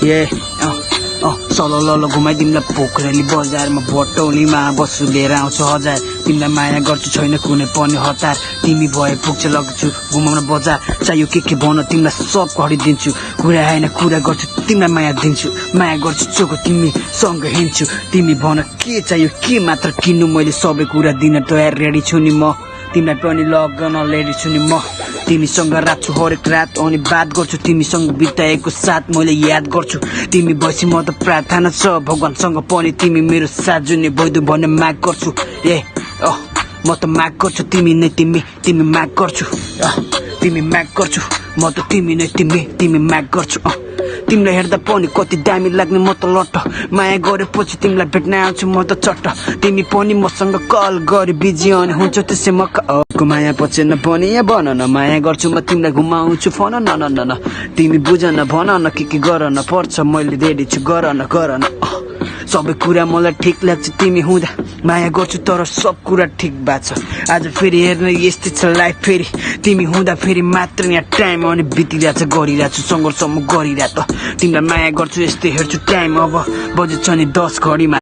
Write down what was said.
ए सलल घुमाइ तिमीलाई पोखरेली बजारमा बटौलीमा बस्छु लिएर आउँछु हजार तिमीलाई माया गर्छु छैन कुनै पनि हतार तिमी भए पुग्छ लग्छु घुमाउन बजार चाहियो के भन तिमीलाई सब गरिदिन्छु कुरा आएन कुरा गर्छु तिमीलाई माया दिन्छु माया गर्छु चोको तिमी सँग हिँड्छु तिमी भन के चाहियो के मात्र किन्नु मैले सबै कुरा दिन तयार रेडी छु नि म तिमीलाई पनि लगन रेडी छु नि म तिमीसँग रात छु हरेक रात अनि बात गर्छु तिमीसँग बिताएको साथ मैले याद गर्छु तिमी बसी म त प्रार्थना छ भगवानसँग पनि तिमी मेरो साथ जुनि भइदो भन्ने माग गर्छु म त माग गर्छु तिमी नै तिमी माग गर्छु तिमी माग गर्छु म त तिमी नै तिमी माग गर्छु तिमीलाई हेर्दा पनि कति दामी लाग्ने म त लट्ट माया गरेपछि तिमीलाई भेट्न आउँछु म त चट्ट तिमी पनि मसँग कल गरे बिजी अनि हुन्छ त्यसै म माया पछि पनि यहाँ भन न माया गर्छु म तिमीलाई घुमाउँछु फन न तिमी बुझ न भन न के गर न पर्छ मैले रेडी छु गर न सबै कुरा मलाई ठिक लाग्छ तिमी हुँदा माया गर्छु तर सब कुरा ठिक भएको छ आज फेरि हेर्न यस्तै छ लाइफ फेरि तिमी हुँदा फेरि मात्र यहाँ टाइम अनि बितिरहेछ गरिरहेको छु सङ्घर्ष म गरिरहेको तिमीलाई माया गर्छु यस्तै हेर्छु टाइम अब बजेछ नि 10 घडीमा